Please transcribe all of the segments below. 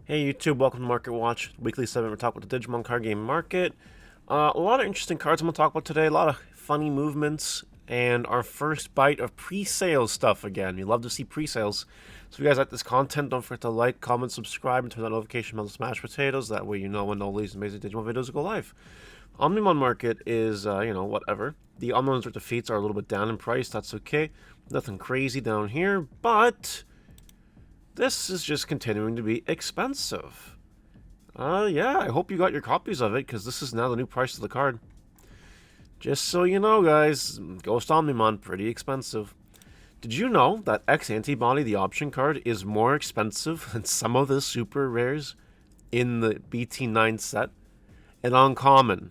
Hey YouTube, welcome to Market Watch, weekly segment. We're talking about the Digimon card game market. A lot of interesting cards I'm going to talk about today, a lot of funny movements, and our first bite of pre-sales stuff again. We love to see pre-sales. So if you guys like this content, don't forget to like, comment, subscribe, and turn that notification bell to smash potatoes. That way you know when all these amazing Digimon videos go live. Omnimon Market is, whatever. The Omnimon defeats are a little bit down in price, that's okay. Nothing crazy down here, but this is just continuing to be expensive. Yeah, I hope you got your copies of it, because this is now the new price of the card. Just so you know, guys, Ghost Omnimon, pretty expensive. Did you know that X Antibody, the option card, is more expensive than some of the super rares in the BT9 set? An uncommon.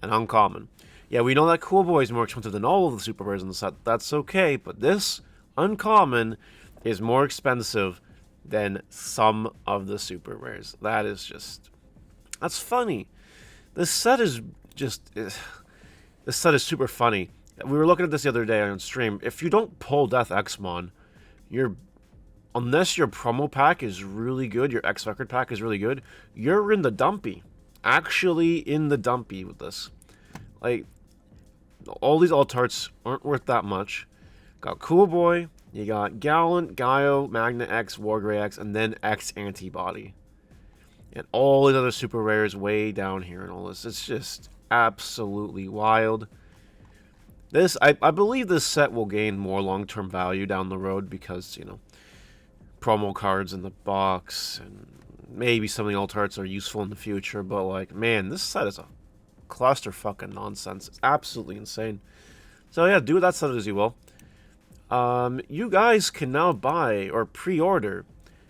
An uncommon. Yeah, we know that Cool Boy is more expensive than all of the super rares in the set. That's okay, but this uncommon is more expensive than some of the super rares. That is just... that's funny. This set is just... this set is super funny. We were looking at this the other day on stream. If you don't pull Death Xmon, you're... unless your promo pack is really good, your X record pack is really good, you're in the dumpy. Actually in the dumpy with this. Like, all these alt arts aren't worth that much. Got Cool Boy, you got Gallant, Gaio, Magna X, Wargrey X, and then X Antibody. And all these other super rares way down here and all this. It's just absolutely wild. This, I believe this set will gain more long-term value down the road because, you know, promo cards in the box and maybe some of the alt arts are useful in the future. But, like, man, this set is a cluster fucking nonsense. It's absolutely insane. So, yeah, do with that set as you will. You guys can now buy or pre-order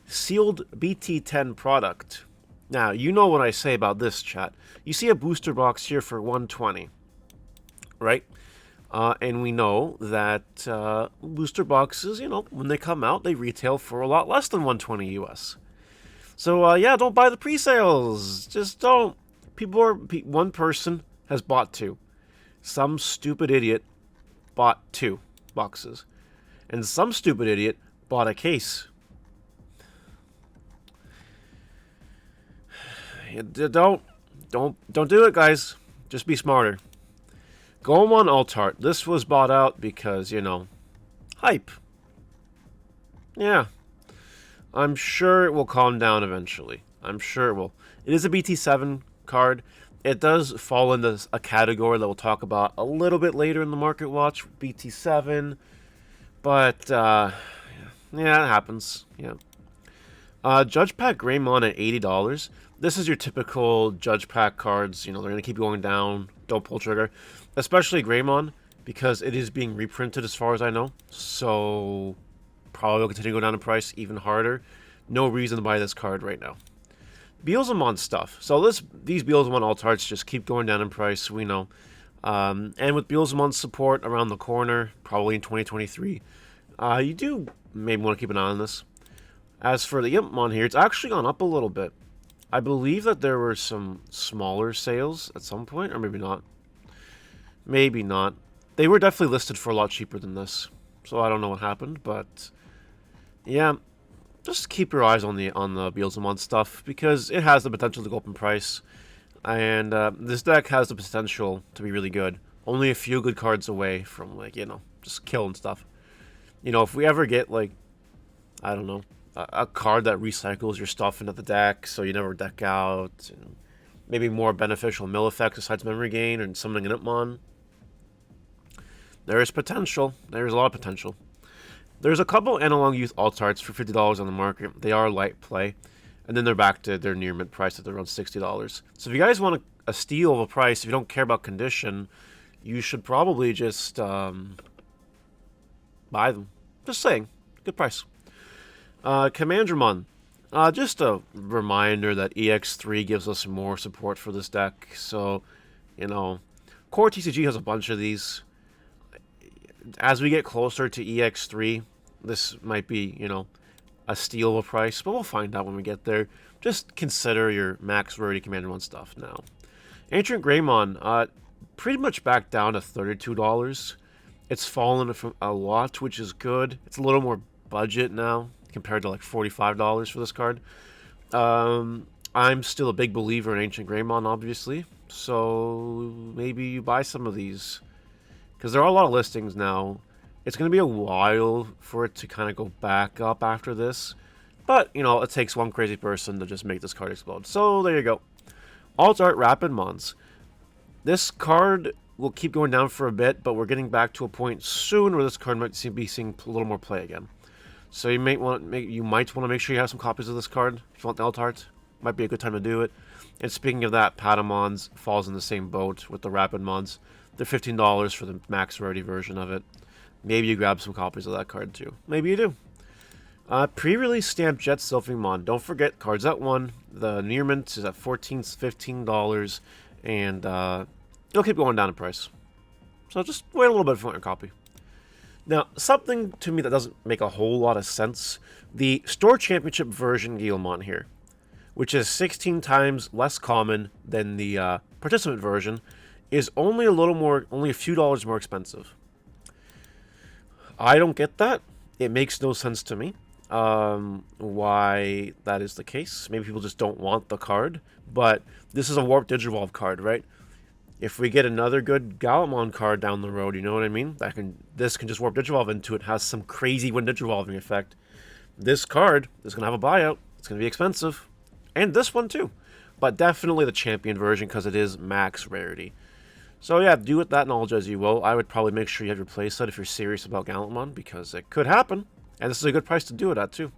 sealed BT10 product. Now, you know what I say about this, chat. You see a booster box here for $120, right? And we know that booster boxes, you know, when they come out, they retail for a lot less than $120 US. So, yeah, don't buy the pre-sales. Just don't. One person has bought two. Some stupid idiot bought two boxes. And some stupid idiot bought a case. Don't do it, guys. Just be smarter. Gammon Altart. This was bought out because, you know, hype. Yeah. I'm sure it will calm down eventually. I'm sure it will. It is a BT7 card. It does fall into a category that we'll talk about a little bit later in the Market Watch. BT7. But, yeah, it happens. Yeah. Judge Pack Greymon at $80. This is your typical Judge Pack cards. You know, they're going to keep going down. Don't pull trigger. Especially Greymon, because it is being reprinted as far as I know. So, probably will continue to go down in price even harder. No reason to buy this card right now. Pulseman stuff. So, these Pulseman alt arts just keep going down in price. We know. And with Pulseman support around the corner, probably in 2023, you do maybe want to keep an eye on this. As for the Xmon here, it's actually gone up a little bit. I believe that there were some smaller sales at some point, or maybe not. Maybe not. They were definitely listed for a lot cheaper than this, so I don't know what happened, but yeah, just keep your eyes on the Pulseman stuff because it has the potential to go up in price. And this deck has the potential to be really good. Only a few good cards away from, like, you know, just killing stuff. You know, if we ever get, like, I don't know, a card that recycles your stuff into the deck so you never deck out, and maybe more beneficial mill effects besides memory gain and summoning an Itmon, there is potential. There's a lot of potential. There's a couple Analog Youth alt arts for $50 on the market. They are light play. And then they're back to their near mint price at around $60. So if you guys want a steal of a price, if you don't care about condition, you should probably just buy them. Just saying. Good price. Commandramon. Just a reminder that EX3 gives us more support for this deck. So, you know, Core TCG has a bunch of these. As we get closer to EX3, this might be, you know, a steal of a price, but we'll find out when we get there. Just consider your max rarity Commandramon stuff now. Ancient Greymon, pretty much back down to $32. It's fallen from a lot, which is good. It's a little more budget now compared to like $45 for this card. I'm still a big believer in Ancient Greymon, obviously. So maybe you buy some of these. Because there are a lot of listings now. It's going to be a while for it to kind of go back up after this. But, you know, it takes one crazy person to just make this card explode. So there you go. Ozark Rapid Mods. This card will keep going down for a bit, but we're getting back to a point soon where this card might be seeing a little more play again. So you might want to make sure you have some copies of this card if you want the alt art. Might be a good time to do it. And speaking of that, Patamons falls in the same boat with the Rapid Mods. They're $15 for the max rarity version of it. Maybe you grab some copies of that card too. Maybe you do. Pre-release Stamp Jet Selfie Mod. Don't forget, cards at 1. The near mint is at $15, and it'll keep going down in price. So just wait a little bit if you want your copy. Now, something to me that doesn't make a whole lot of sense. The Store Championship version Leomon here, which is 16 times less common than the participant version, is only a few dollars more expensive. I don't get that. It makes no sense to me why that is the case. Maybe people just don't want the card, but this is a Warp Digivolve card, right? If we get another good Jellymon card down the road, you know what I mean? This can just Warp Digivolve into it, has some crazy Wind Digivolving effect. This card is going to have a buyout. It's going to be expensive. And this one too. But definitely the Champion version because it is max rarity. So yeah, do with that knowledge as you will. I would probably make sure you have your playset if you're serious about Gammon because it could happen. And this is a good price to do it at too.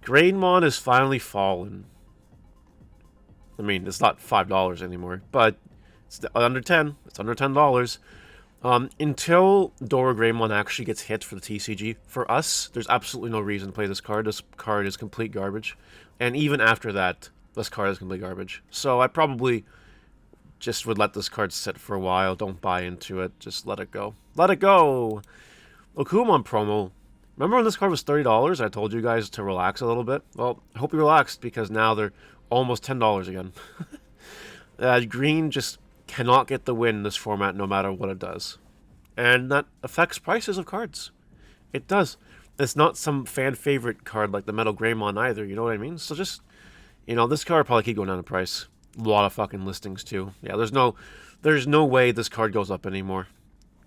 Grainmon is finally fallen. I mean, it's not $5 anymore, but it's under 10. It's under $10. Until Dora Greymon actually gets hit for the TCG, for us, there's absolutely no reason to play this card. This card is complete garbage. And even after that, this card is complete garbage. So I probably just would let this card sit for a while. Don't buy into it. Just let it go. Let it go! Okumon promo. Remember when this card was $30? I told you guys to relax a little bit. Well, I hope you relaxed because now they're almost $10 again. Green just cannot get the win in this format no matter what it does. And that affects prices of cards. It does. It's not some fan favorite card like the Metal Greymon either, you know what I mean? So just, you know, this card will probably keep going down in price. A lot of fucking listings too. Yeah, there's no way this card goes up anymore.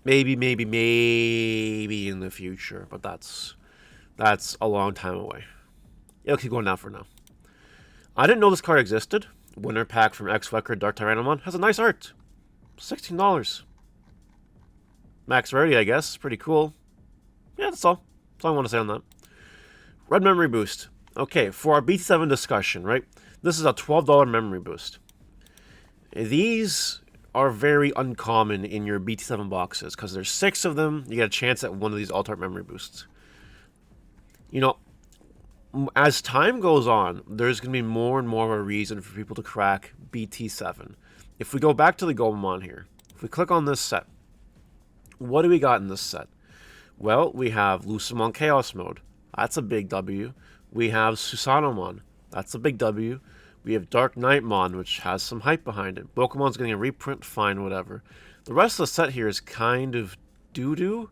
Maybe in the future, but that's a long time away. It'll keep going down for now. I didn't know this card existed. Winner pack from X-Record Dark Tyrannomon has a nice art. $16. Max rarity, I guess. Pretty cool. Yeah, that's all. That's all I want to say on that. Red Memory Boost. Okay, for our BT7 discussion, right? This is a $12 memory boost. These are very uncommon in your BT7 boxes because there's 6 of them. You get a chance at one of these alt-art memory boosts. You know, as time goes on, there's going to be more and more of a reason for people to crack BT7. If we go back to the Goemon here, if we click on this set, what do we got in this set? Well, we have Leomon Chaos Mode. That's a big W. We have Susanomon. That's a big W. We have Dark Knightmon, which has some hype behind it. Pokemon's getting a reprint, fine, whatever. The rest of the set here is kind of doo-doo,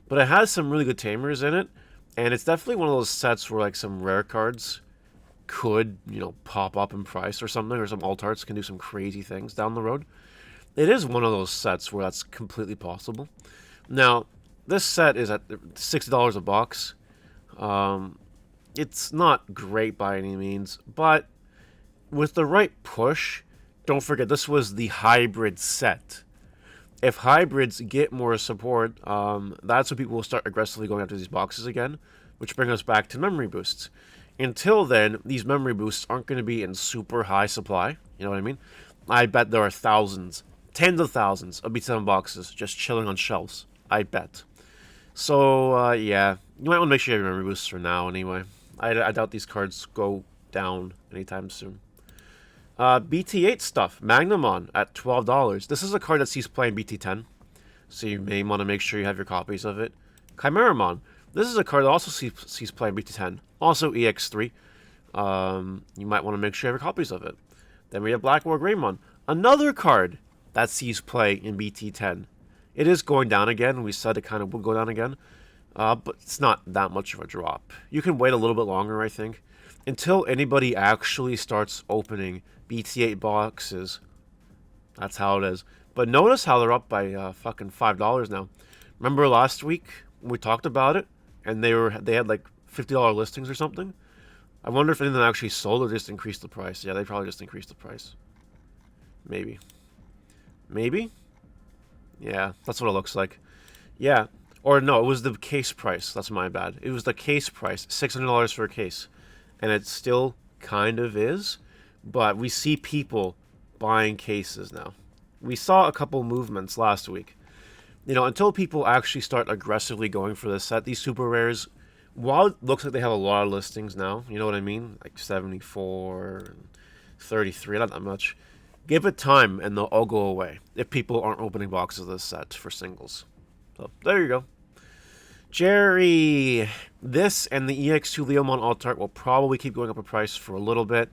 but it has some really good tamers in it, and it's definitely one of those sets where like some rare cards could, you know, pop up in price or something, or some alt arts can do some crazy things down the road. It is one of those sets where that's completely possible. Now, this set is at $60 a box. It's not great by any means, but with the right push, don't forget this was the hybrid set. If hybrids get more support, that's when people will start aggressively going after these boxes again, which brings us back to memory boosts. Until then, these memory boosts aren't going to be in super high supply. You know what I mean? I bet there are thousands, tens of thousands of BT7 boxes just chilling on shelves. I bet. So, yeah, you might want to make sure you have your memory boosts for now anyway. I doubt these cards go down anytime soon. BT8 stuff. Magnum at $12. This is a card that sees play in BT10, so you may want to make sure you have your copies of it. Chimeramon. This is a card that also sees play in BT10. Also EX3. You might want to make sure you have your copies of it. Then we have Black War Greymon. Another card that sees play in BT10. It is going down again. We said it kind of will go down again. But it's not that much of a drop. You can wait a little bit longer, I think. until anybody actually starts opening BT8 boxes, that's how it is. But notice how they're up by fucking $5 now. Remember last week when we talked about it, and they had like $50 listings or something? I wonder if any of them actually sold or just increased the price. Yeah, they probably just increased the price. Maybe. Maybe? Yeah, that's what it looks like. Yeah. Or no, it was the case price. That's my bad. It was the case price. $600 for a case. And it still kind of is. But we see people buying cases now. We saw a couple movements last week. You know, until people actually start aggressively going for this set, these super rares, while it looks like they have a lot of listings now, you know what I mean? Like 74 and 33, not that much. Give it time and they'll all go away if people aren't opening boxes of this set for singles. So, there you go. Jerry, this and the EX2 Leomon alt art will probably keep going up in price for a little bit.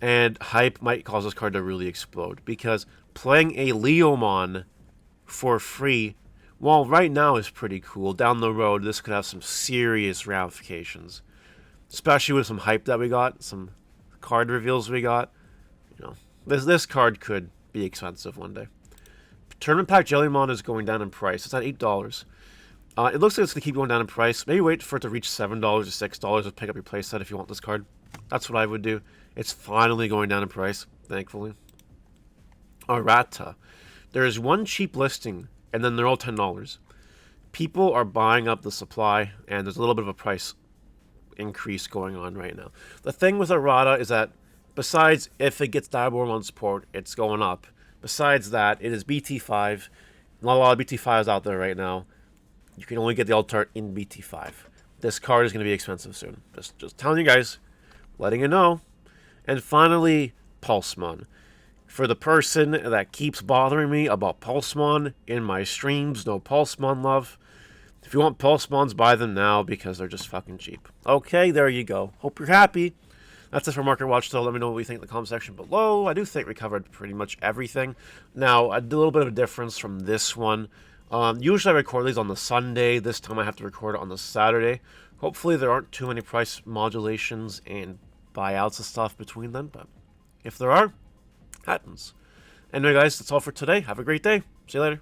And hype might cause this card to really explode. Because playing a Leomon for free, while right now is pretty cool, down the road this could have some serious ramifications. Especially with some hype that we got, some card reveals we got. You know, this card could be expensive one day. Tournament Pack Jellymon is going down in price. It's at $8. It looks like it's going to keep going down in price. Maybe wait for it to reach $7 or $6 to pick up your playset if you want this card. That's what I would do. It's finally going down in price, thankfully. Errata. There is one cheap listing, and then they're all $10. People are buying up the supply, and there's a little bit of a price increase going on right now. The thing with Errata is that, besides if it gets Diamond support, it's going up. Besides that, it is BT5. Not a lot of BT5s out there right now. You can only get the alt art in BT5. This card is going to be expensive soon. Just telling you guys, letting you know. And finally, Pulseman. For the person that keeps bothering me about Pulseman in my streams, no Pulseman love. If you want Pulsemons, buy them now because they're just fucking cheap. Okay, there you go. Hope you're happy. That's it for Market Watch, so let me know what you think in the comment section below. I do think we covered pretty much everything. Now, I did a little bit of a difference from this one. Usually I record these on the Sunday. This time I have to record it on the Saturday. Hopefully there aren't too many price modulations and buyouts and stuff between them, but if there are, happens. Anyway, guys, that's all for today. Have a great day. See you later.